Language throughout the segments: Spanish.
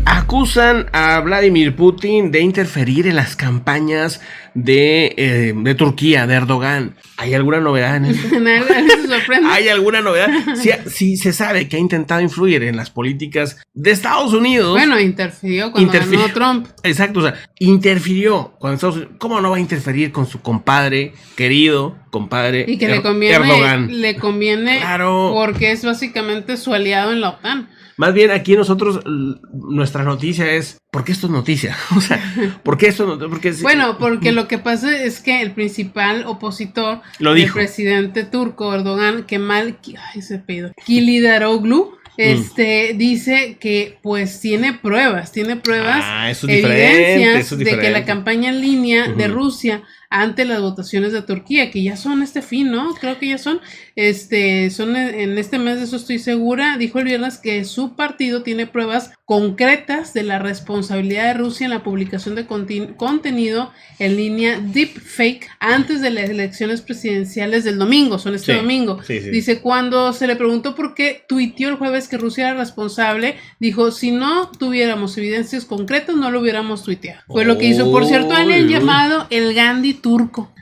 Acusan a Vladimir Putin de interferir en las campañas de Turquía, de Erdogan. ¿Hay alguna novedad en esto? ¿Hay alguna novedad? Sí, se sabe que ha intentado influir en las políticas de Estados Unidos. Bueno, interfirió cuando ganó Trump. Exacto, o sea, interfirió cuando Estados Unidos. ¿Cómo no va a interferir con su querido compadre y que Erdogan? Le conviene, claro, porque es básicamente su aliado en la OTAN. Más bien aquí nosotros, nuestra noticia es, ¿por qué esto es noticia? O sea, ¿por qué esto no? Porque porque lo que pasa es que el principal opositor del presidente turco Erdogan, Kemal Kılıçdaroğlu, dice que pues tiene pruebas evidencias de que la campaña en línea de Rusia ante las votaciones de Turquía, que ya son fin, ¿no? Creo que ya son en este mes, de eso estoy segura. Dijo el viernes que su partido tiene pruebas concretas de la responsabilidad de Rusia en la publicación de contenido en línea deepfake antes de las elecciones presidenciales del domingo, domingo. Sí. Dice, cuando se le preguntó por qué tuiteó el jueves que Rusia era responsable, dijo, si no tuviéramos evidencias concretas, no lo hubiéramos tuiteado. Fue lo que hizo. Por cierto, le han llamado el Gandhi turco.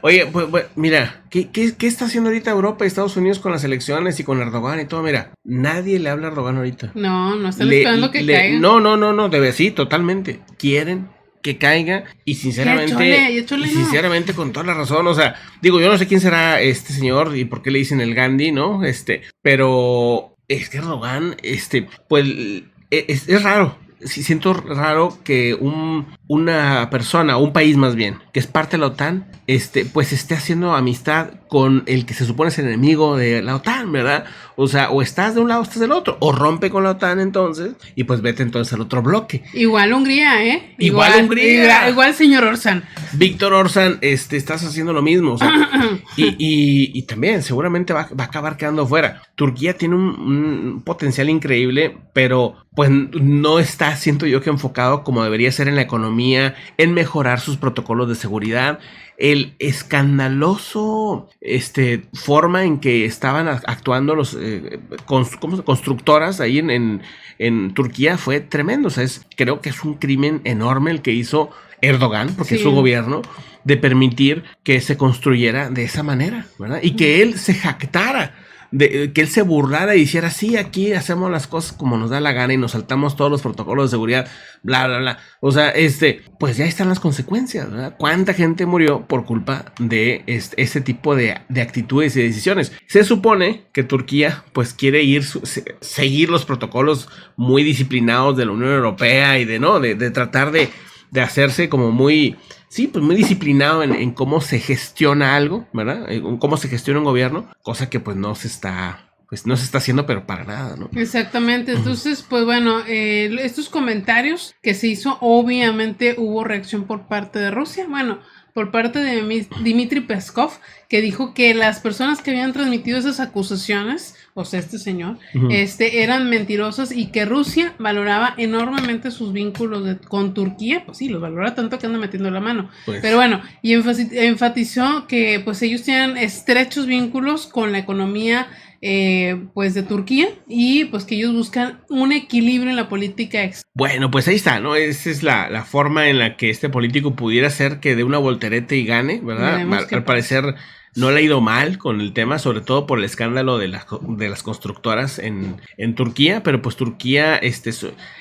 Oye, pues mira, ¿qué está haciendo ahorita Europa y Estados Unidos con las elecciones y con Erdogan y todo? Mira, nadie le habla a Erdogan ahorita. No están esperando que caiga. No, sí, totalmente. Quieren que caiga y sinceramente, sinceramente con toda la razón, o sea, digo, yo no sé quién será este señor y por qué le dicen el Gandhi, ¿no? Pero es que Erdogan, pues es raro. Sí, siento raro que una persona, un país más bien, que es parte de la OTAN, pues esté haciendo amistad con el que se supone es el enemigo de la OTAN, ¿verdad? O sea, o estás de un lado o estás del otro, o rompe con la OTAN entonces, y pues vete entonces al otro bloque. Igual Hungría, Igual señor Orbán. Víctor Orbán, estás haciendo lo mismo, o sea, y también seguramente va a acabar quedando fuera. Turquía tiene un potencial increíble, pero pues no está, siento yo, que enfocado como debería ser en la economía, en mejorar sus protocolos de seguridad. El escandaloso forma en que estaban actuando los constructoras ahí en Turquía fue tremendo. O sea, creo que es un crimen enorme el que hizo Erdogan, porque es su gobierno, de permitir que se construyera de esa manera, ¿verdad? Y que él se jactara, que él se burlara y dijera, sí, aquí hacemos las cosas como nos da la gana y nos saltamos todos los protocolos de seguridad, bla, bla, bla. O sea, pues ya están las consecuencias, ¿verdad? ¿Cuánta gente murió por culpa de este tipo de actitudes y decisiones? Se supone que Turquía, pues, quiere seguir los protocolos muy disciplinados de la Unión Europea y de tratar de hacerse como muy disciplinado en cómo se gestiona algo, ¿verdad? En cómo se gestiona un gobierno, cosa que pues no se está haciendo, pero para nada, ¿no? Exactamente. Entonces, pues bueno, estos comentarios que se hizo, obviamente hubo reacción por parte de Rusia, bueno, por parte de Dmitry Peskov, que dijo que las personas que habían transmitido esas acusaciones, o sea, este señor, eran mentirosas y que Rusia valoraba enormemente sus vínculos con Turquía. Pues sí, los valora tanto que anda metiendo la mano. Pues. Pero bueno, y enfatizó que pues ellos tienen estrechos vínculos con la economía pues de Turquía y pues que ellos buscan un equilibrio en la política exterior. Bueno, pues ahí está, ¿no? Esa es la forma en la que este político pudiera ser que dé una voltereta y gane, ¿verdad? Al parecer no le ha ido mal con el tema, sobre todo por el escándalo de las constructoras en Turquía, pero pues Turquía,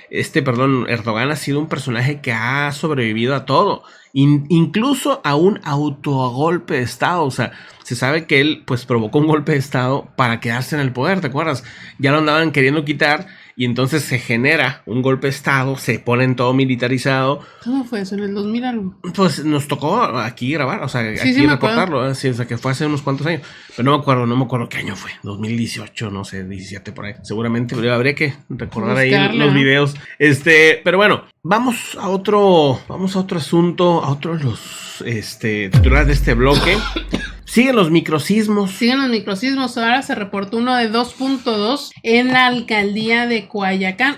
Erdogan ha sido un personaje que ha sobrevivido a todo, incluso a un autogolpe de estado. O sea, se sabe que él pues provocó un golpe de estado para quedarse en el poder, ¿te acuerdas? Ya lo andaban queriendo quitar y entonces se genera un golpe de estado, se pone en todo militarizado. ¿Cómo fue eso? ¿En el 2000 algo? Pues nos tocó aquí grabar, o sea, aquí reportarlo, sí, o sea, que fue hace unos cuantos años, pero no me acuerdo qué año fue, 2018, no sé, 17 por ahí, seguramente habría que recordar ahí los videos, pero bueno, vamos a otro asunto, a otro de los titulares de este bloque. Siguen los microsismos. Ahora se reportó uno de 2.2 en la alcaldía de Coyoacán,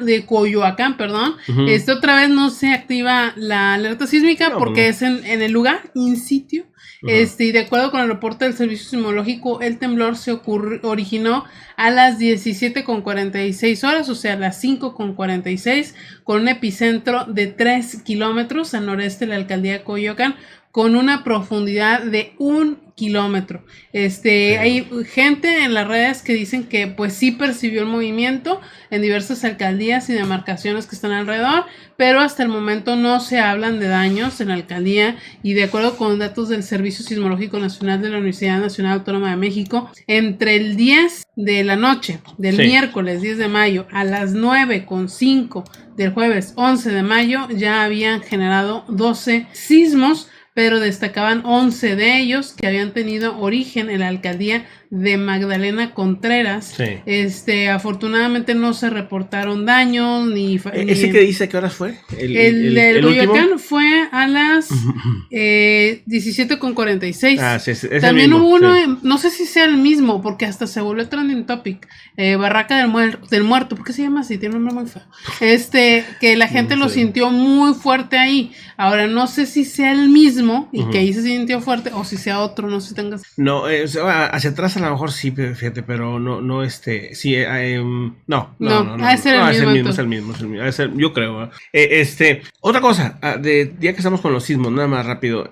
perdón. Uh-huh. Otra vez no se activa la alerta sísmica porque es en el lugar, in situ. Uh-huh. Y de acuerdo con el reporte del Servicio Sismológico, el temblor se originó a las 17:46 horas, o sea, a las 5:46, con un epicentro de 3 kilómetros al noreste de la alcaldía de Coyoacán, con una profundidad de 1 kilómetro. Sí. Hay gente en las redes que dicen que pues sí percibió el movimiento en diversas alcaldías y demarcaciones que están alrededor, pero hasta el momento no se hablan de daños en la alcaldía, y de acuerdo con datos del Servicio Sismológico Nacional de la Universidad Nacional Autónoma de México, entre el 10 de la noche del miércoles 10 de mayo a las 9:05 del jueves 11 de mayo ya habían generado 12 sismos, pero destacaban 11 de ellos que habían tenido origen en la alcaldía de Magdalena Contreras. Sí. Afortunadamente no se reportaron daños ni... ¿Ese que dice qué horas fue? El Coyoacán fue a las 17:46. Ah, sí, es también mismo, hubo uno, sí. No sé si sea el mismo, porque hasta se volvió trending topic. Barraca del Muerto, ¿por qué se llama así? Tiene un nombre muy feo. Que la gente lo sintió muy fuerte ahí. Ahora, no sé si sea el mismo y que ahí se sintió fuerte, o si sea otro, no sé si tengas... No, hacia atrás a lo mejor sí, fíjate, pero no, sí, no. Es el mismo. Yo creo. Otra cosa, ya que estamos con los sismos, nada más rápido,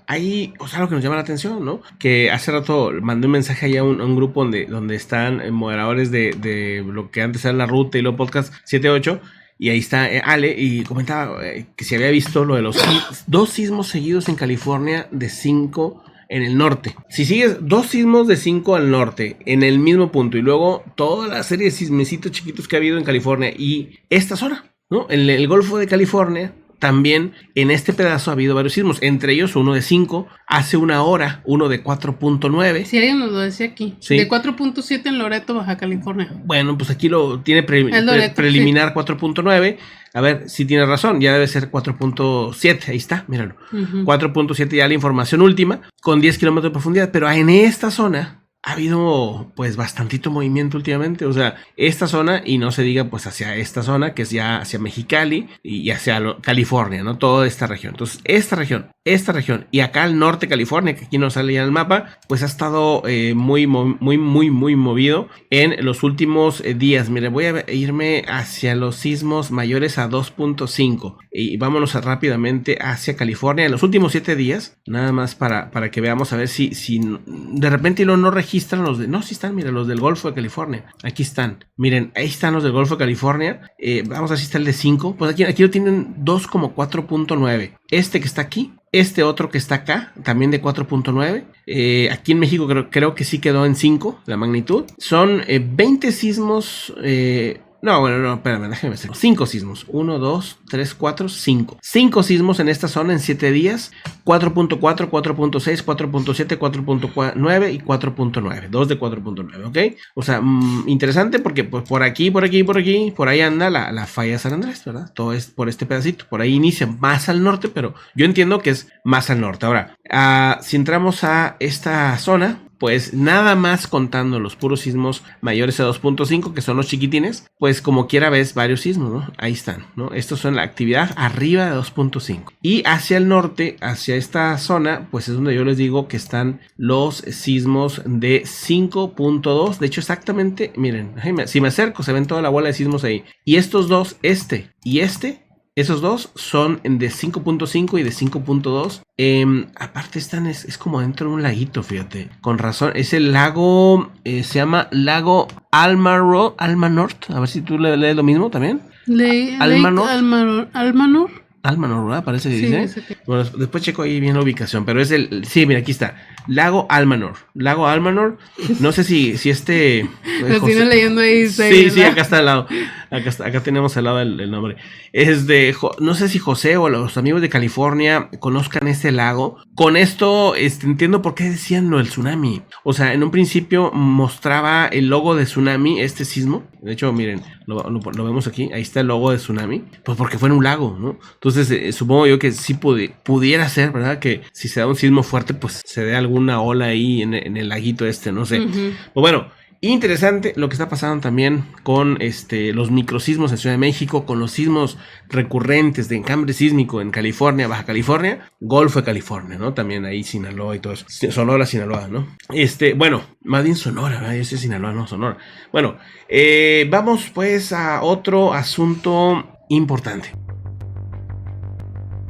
hay algo que nos llama la atención, ¿no? Que hace rato mandé un mensaje allá a un grupo donde están moderadores de lo que antes era La Ruta y luego Podcast 78. Y ahí está Ale, y comentaba que se había visto lo de los 2 sismos seguidos en California de 5 en el norte. Si sigues 2 sismos de 5 al norte en el mismo punto, y luego toda la serie de sismecitos chiquitos que ha habido en California y esta zona, ¿no? En el Golfo de California, también en este pedazo ha habido varios sismos, entre ellos uno de 5, hace una hora, uno de 4.9. Sí, alguien nos lo decía aquí. Sí. De 4.7 en Loreto, Baja California. Bueno, pues aquí lo tiene preliminar, sí. 4.9. A ver si tiene razón, ya debe ser 4.7, ahí está, míralo. 4.7 ya la información última, con 10 kilómetros de profundidad, pero en esta zona ha habido pues bastantito movimiento últimamente, o sea, esta zona, y no se diga pues hacia esta zona, que es ya hacia Mexicali y hacia California, ¿no? Toda esta región. Entonces, esta región, y acá al norte California, que aquí no sale ya en el mapa, pues ha estado muy movido en los últimos días. Mire, voy a irme hacia los sismos mayores a 2.5 y vámonos rápidamente hacia California en los últimos 7 días, nada más para que veamos a ver si de repente no registran los de... No, sí están, mira, los del Golfo de California. Aquí están. Miren, ahí están los del Golfo de California. Vamos a ver si está el de 5. Pues aquí lo tienen 2 como 4.9. Este que está aquí, este otro que está acá, también de 4.9. Aquí en México creo que sí quedó en 5 la magnitud. Son 20 sismos... No, espérame, déjame hacer 5 sismos. 1, 2, 3, 4, 5. 5 sismos en esta zona en 7 días. 4.4, 4.6, 4.7, 4.9 y 4.9. 2 de 4.9, ¿ok? O sea, interesante porque pues, por aquí, por ahí anda la falla San Andrés, ¿verdad? Todo es por este pedacito. Por ahí inicia más al norte, pero yo entiendo que es más al norte. Ahora, si entramos a esta zona... Pues nada más contando los puros sismos mayores a 2.5, que son los chiquitines, pues como quiera ves varios sismos, ¿no? Ahí están, ¿no? Estos son la actividad arriba de 2.5. Y hacia el norte, hacia esta zona, pues es donde yo les digo que están los sismos de 5.2. De hecho, exactamente, miren, si me acerco, se ven toda la bola de sismos ahí. Y estos dos, este y este, esos dos son de 5.5 y de 5.2. Aparte están, es como dentro de un laguito, fíjate. Con razón, es el lago, se llama Lago Almanor. A ver si tú lees lo mismo también. Almanor. Almanor, ¿verdad? Parece que sí, dice. Bueno, después checo ahí bien la ubicación, pero es sí, mira, aquí está. Lago Almanor. No sé si este... Lo estoy leyendo ahí. Sí, acá está al lado. Acá tenemos al lado el nombre. Es de... No sé si José o los amigos de California conozcan este lago. Con esto entiendo por qué decían lo del tsunami. O sea, en un principio mostraba el logo de tsunami, este sismo. De hecho, miren, lo vemos aquí. Ahí está el logo de tsunami. Pues porque fue en un lago, ¿no? Entonces, supongo yo que sí pudiera ser, ¿verdad? Que si se da un sismo fuerte, pues se dé alguna ola ahí en el laguito no sé. Pues bueno, interesante lo que está pasando también con los microsismos en Ciudad de México, con los sismos recurrentes de encambre sísmico en California, Baja California, Golfo de California, ¿no? También ahí Sinaloa y todo eso. Sonora, Sinaloa, ¿no? Bueno, más bien Sonora, ¿verdad? Yo sé Sinaloa, no Sonora. Bueno, vamos pues a otro asunto importante.